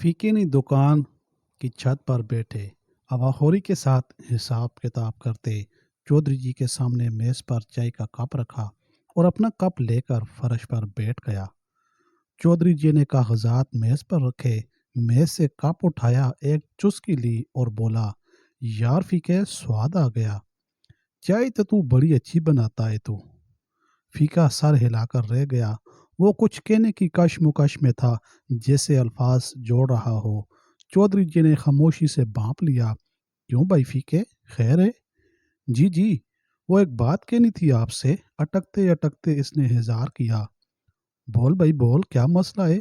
फीके ने दुकान की छत पर बैठे हवाखोरी के साथ हिसाब किताब करते चौधरी जी के सामने मेज पर चाय का कप रखा और अपना कप लेकर फर्श पर बैठ गया। चौधरी जी ने कागजात मेज पर रखे, मेज से कप उठाया, एक चुस्की ली और बोला, यार फीके स्वाद आ गया। चाय तो तू बड़ी अच्छी बनाता है तू। फीका सर हिलाकर रह गया। वो कुछ कहने की कशमकश में था, जैसे अल्फाज जोड़ रहा हो। चौधरी जी ने खामोशी से भांप लिया। क्यों भाई फीके, खैर है? जी जी, वो एक बात कहनी थी आपसे। अटकते अटकते इसने इजहार किया। बोल भाई बोल, क्या मसला है?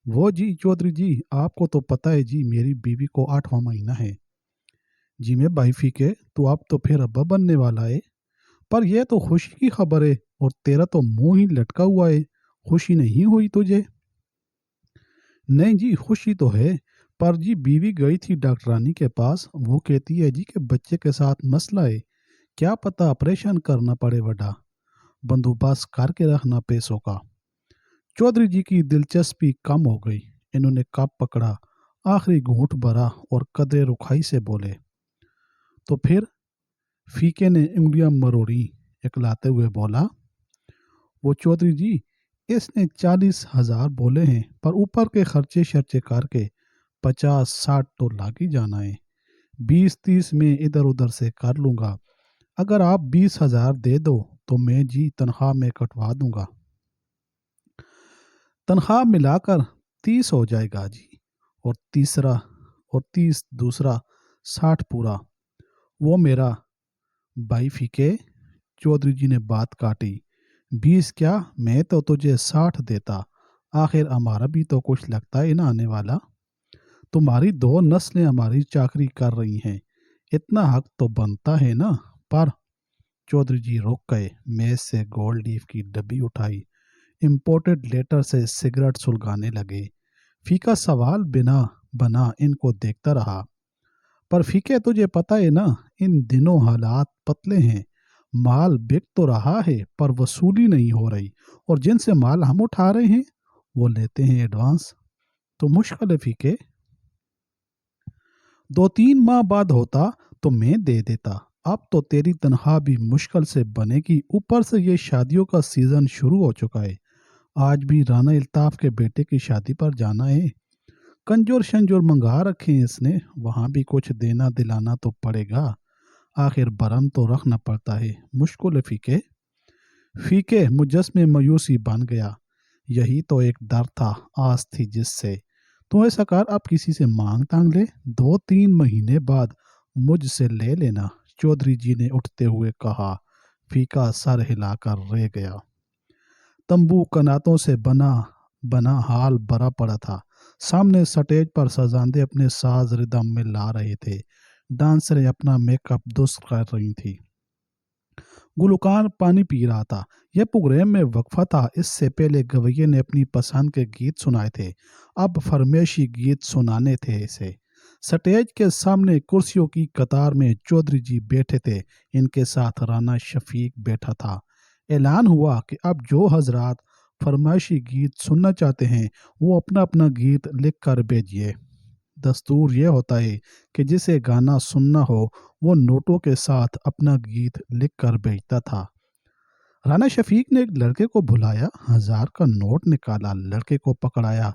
वो जी चौधरी जी, आपको तो पता है जी, मेरी बीवी को 8वां महीना है। जी मैं भाई फीके, तो आप तो फिर अब्बा बनने वाला है। पर यह तो खुशी की खबर है, और तेरा तो मुंह ही लटका हुआ है। खुशी नहीं हुई तुझे? नहीं जी, खुशी तो है। पर जी बीवी गई थी डॉक्टरानी के पास, वो कहती है जी कि बच्चे के साथ मसला है। क्या पता ऑपरेशन करना पड़े बड़ा। बंदोबस्त करके रखना पैसों का। चौधरी जी की दिलचस्पी कम हो गई। इन्होंने कप पकड़ा, आखिरी घूंट भरा और कदरे रुखाई से बोले, तो फिर? फीके ने उंगलियां मरोड़ी, इकलाते हुए बोला, वो चौधरी जी, इसने 40,000 बोले हैं, पर ऊपर के खर्चे शर्चे करके 50-60 तो लाग ही जाना है। 20-30 में इधर उधर से कर लूंगा। अगर आप 20,000 दे दो तो मैं जी तनख्वाह में कटवा दूंगा। तनख्वाह मिलाकर 30 हो जाएगा जी। और तीसरा, और 30 दूसरा, 60 पूरा। वो मेरा भाई फीके, चौधरी जी ने बात काटी। 20 क्या, मैं तो तुझे 60 देता। आखिर हमारा भी तो कुछ लगता है ना आने वाला। तुम्हारी 2 नस्लें हमारी चाकरी कर रही हैं, इतना हक तो बनता है ना। पर चौधरी जी रुक गए। मेज से गोल्ड लीफ की डब्बी उठाई, इम्पोर्टेड लेटर से सिगरेट सुलगाने लगे। फीका सवाल बिना बना इनको देखता रहा। पर फीके, तुझे पता है ना, इन दिनों हालात पतले हैं। माल बिक तो रहा है पर वसूली नहीं हो रही, और जिनसे माल हम उठा रहे हैं वो लेते हैं एडवांस। तो मुश्किल है फीके। 2-3 माह बाद होता तो मैं दे देता। अब तो तेरी तनख्वाह भी मुश्किल से बनेगी, ऊपर से ये शादियों का सीजन शुरू हो चुका है। आज भी राना अल्ताफ के बेटे की शादी पर जाना है। कंजूर शंजूर मंगा रखे हैं इसने, वहां भी कुछ देना दिलाना तो पड़ेगा। आखिर बरम तो रखना पड़ता है। मुश्किल है फीके। फीके मुजस्मे मायूसी बन गया। यही तो एक डर था, आस थी जिससे। तो ऐसा कर, अब किसी से मांग तांग ले, 2-3 महीने बाद मुझसे ले लेना, चौधरी जी ने उठते हुए कहा। फीका सर हिलाकर रह गया। तंबू कनातों से बना बना हाल भरा पड़ा था। सामने स्टेज पर सजांदे अपने साज रिदम में ला रहे थे। डांसरें अपना मेकअप दुरुस्त कर रही थी। गुलकार पानी पी रहा था। यह प्रोग्राम में वक्फा था। इससे पहले गवैये ने अपनी पसंद के गीत सुनाए थे, अब फरमाइशी गीत सुनाने थे इसे। स्टेज के सामने कुर्सियों की कतार में चौधरी जी बैठे थे। इनके साथ राना शफीक बैठा था। ऐलान हुआ कि अब जो हजरात फरमाइशी गीत सुनना चाहते हैं वो अपना अपना गीत लिख कर भेजिए। दस्तूर यह होता है कि जिसे गाना सुनना हो वो नोटों के साथ अपना गीत लिख कर भेजता था। राना शफीक ने एक लड़के को बुलाया, 1000 का नोट निकाला, लड़के को पकड़ाया।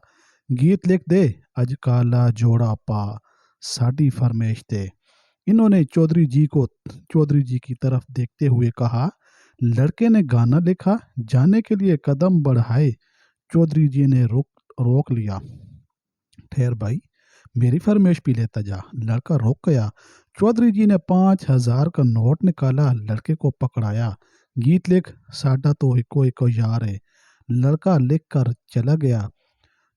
गीत लिख दे, अज काला जोड़ा पा, साड़ी फरमाइश दे। इन्होंने चौधरी जी की तरफ देखते हुए कहा। लड़के ने गाना लिखा, जाने के लिए कदम बढ़ाए। चौधरी जी ने रोक लिया। ठहर भाई, मेरी फरमाइश भी लेता जा। लड़का रुक गया। चौधरी जी ने 5,000 का नोट निकाला, लड़के को पकड़ाया। गीत लिख, साडा तो इको यार है। लड़का लिख कर चला गया।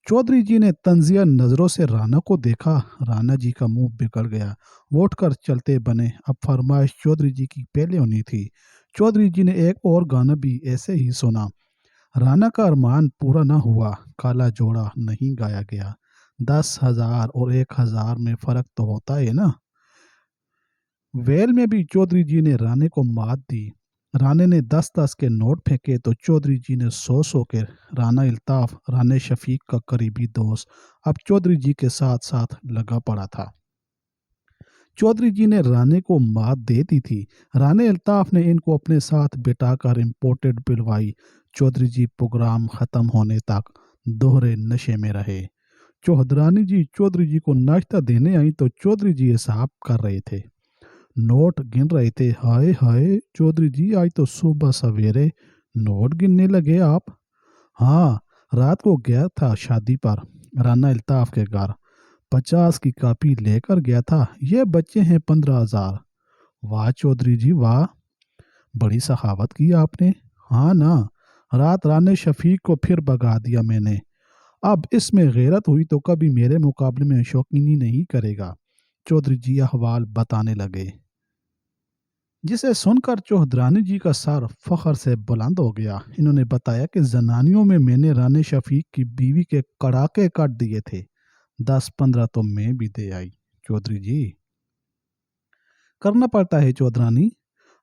चौधरी जी ने तंजिया नजरों से राना को देखा। राना जी का मुंह बिगड़ गया। वो उठकर चलते बने। अब फरमाइश चौधरी जी की पहले होनी थी। चौधरी जी ने एक और गाना भी ऐसे ही सुना। राना का अरमान पूरा न हुआ। काला जोड़ा नहीं गाया गया। 10,000 और 1,000 में फर्क तो होता है ना। वेल में भी चौधरी जी ने राने को मात दी। رانے نے 10-10 کے نوٹ پھینکے تو چودھری جی نے 100-100 کے۔ رانا الطاف رانے شفیق کا قریبی دوست اب چودھری جی کے ساتھ ساتھ لگا پڑا تھا۔ چودھری جی نے رانے کو مات دے دی تھی۔ رانے الطاف نے ان کو اپنے ساتھ بٹھا کر امپورٹڈ پلوائی۔ چودھری جی پروگرام ختم ہونے تک دوہرے نشے میں رہے۔ چودھرانی جی چودھری جی کو ناشتہ دینے آئی تو چودھری جی حساب کر رہے تھے، نوٹ گن رہے تھے۔ ہائے ہائے چودھری جی، آج تو صبح سویرے نوٹ گننے لگے آپ؟ ہاں، رات کو گیا تھا شادی پر رانا الطاف کے گھر، 50 کی کاپی لے کر گیا تھا، یہ بچے ہیں 15,000۔ واہ چودھری جی واہ، بڑی سخاوت کی آپ نے۔ ہاں نا، رات رانے شفیق کو پھر بگا دیا میں نے، اب اس میں غیرت ہوئی تو کبھی میرے مقابلے میں شوقینی نہیں کرے گا۔ چودھری جی احوال بتانے لگے، جسے سن کر چودھرانی جی کا سر فخر سے بلند ہو گیا۔ انہوں نے بتایا کہ زنانیوں میں نے رانے شفیق کی بیوی کے کڑاکے کاٹ دیے تھے، 10-15 تو میں بھی دے آئی۔ چودھری جی، کرنا پڑتا ہے چودھرانی،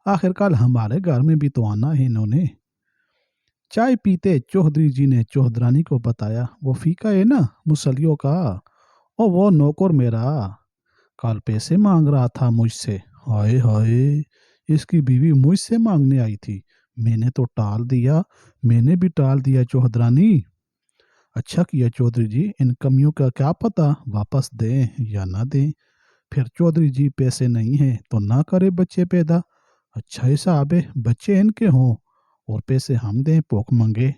آخر کار ہمارے گھر میں بھی تو آنا ہے انہوں نے۔ چائے پیتے چودھری جی نے چودھرانی کو بتایا، وہ فیکا ہے نا مسلیوں کا، اور وہ نوکر میرا کل پیسے مانگ رہا تھا مجھ سے۔ ہائے ہائے، اس کی بیوی مجھ سے مانگنے آئی تھی، میں نے تو ٹال دیا، میں نے بھی ٹال دیا چودھرانی۔ اچھا کیا چودھری جی، ان کمیوں کا کیا پتہ واپس دیں یا نہ دیں، پھر چودھری جی پیسے نہیں ہیں تو نہ کرے بچے پیدا۔ اچھا حساب ہے، بچے ان کے ہوں اور پیسے ہم دیں پوک منگے۔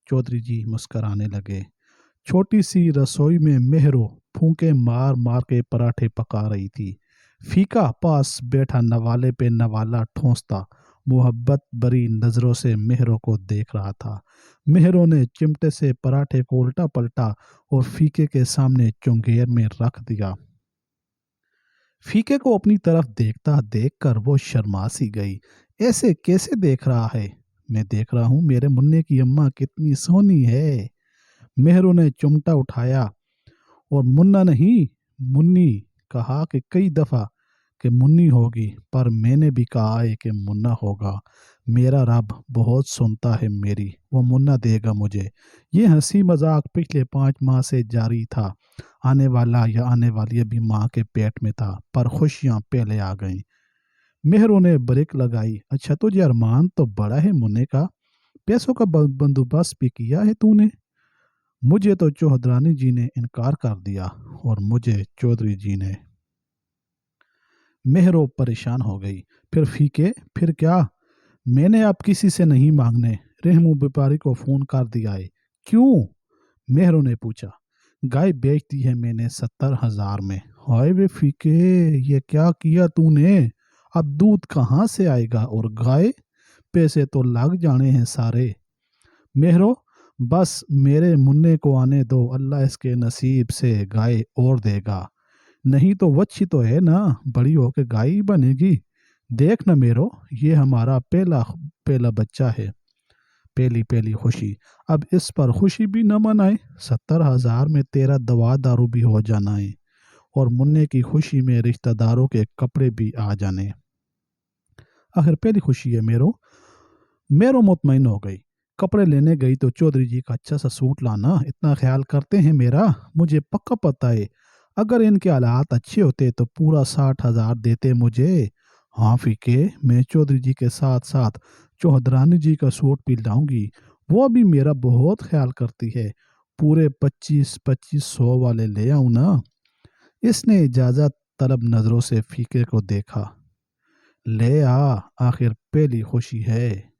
چودھری جی مسکرانے لگے۔ چھوٹی سی رسوئی میں مہرو پھونکے مار مار کے پراٹھے پکا رہی تھی۔ فیکا پاس بیٹھا نوالے پہ نوالا ٹھونستا محبت بری نظروں سے مہرو کو دیکھ رہا تھا۔ مہرو نے چمٹے سے پراٹھے کو الٹا پلٹا اور فیکے کے سامنے چنگیر میں رکھ دیا۔ فیکے کو اپنی طرف دیکھتا دیکھ کر وہ شرما سی گئی۔ ایسے کیسے دیکھ رہا ہے؟ میں دیکھ رہا ہوں میرے مننے کی اماں کتنی سونی ہے۔ مہرو نے چمٹا اٹھایا اور منا نہیں منی کہا کہ کئی دفعہ کہ منی ہوگی، پر میں نے بھی کہا ہے کہ منا ہوگا۔ میرا رب بہت سنتا ہے میری، وہ منا دے گا مجھے۔ یہ ہنسی مذاق پچھلے 5 ماہ سے جاری تھا۔ آنے والا یا آنے والی ابھی ماں کے پیٹ میں تھا، پر خوشیاں پہلے آ گئیں۔ مہرو نے بریک لگائی۔ اچھا تجھے ارمان تو بڑا ہے مننے کا، پیسوں کا بندوبست بھی کیا ہے تو نے؟ مجھے تو چودھرانی جی نے انکار کر دیا اور مجھے چودھری جی نے۔ مہرو پریشان ہو گئی۔ پھر فیکے، پھر کیا؟ میں نے اب کسی سے نہیں مانگنے، رحمو بیپاری کو فون کر دیا ہے۔ کیوں؟ مہرو نے پوچھا۔ گائے بیچ دی ہے میں نے 70,000 میں۔ ہائے وے فیکے، یہ کیا کیا تو نے؟ اب دودھ کہاں سے آئے گا اور گائے؟ پیسے تو لگ جانے ہیں سارے۔ مہرو، بس میرے مننے کو آنے دو، اللہ اس کے نصیب سے گائے اور دے گا، نہیں تو وچھی تو ہے نا، بڑی ہو کے گائے ہی بنے گی۔ دیکھ نا میرو، یہ ہمارا پہلا بچہ ہے، پہلی خوشی، اب اس پر خوشی بھی نہ منائے۔ 70,000 میں تیرا دوا دارو بھی ہو جانا ہے اور مننے کی خوشی میں رشتہ داروں کے کپڑے بھی آ جانے۔ آخر پہلی خوشی ہے میرو مطمئن ہو گئی۔ کپڑے لینے گئی تو چودھری جی کا اچھا سا سوٹ لانا، اتنا خیال کرتے ہیں میرا، مجھے پکا پتہ ہے، اگر ان کے حالات اچھے ہوتے تو پورا 60,000 دیتے مجھے۔ ہاں فیکے، میں چودھری جی کے ساتھ ساتھ چودھرانی جی کا سوٹ بھی لاؤں گی، وہ بھی میرا بہت خیال کرتی ہے، پورے 2500 والے لے آؤں نا؟ اس نے اجازت طلب نظروں سے فیکے کو دیکھا۔ لے آ، آخر پہلی خوشی ہے۔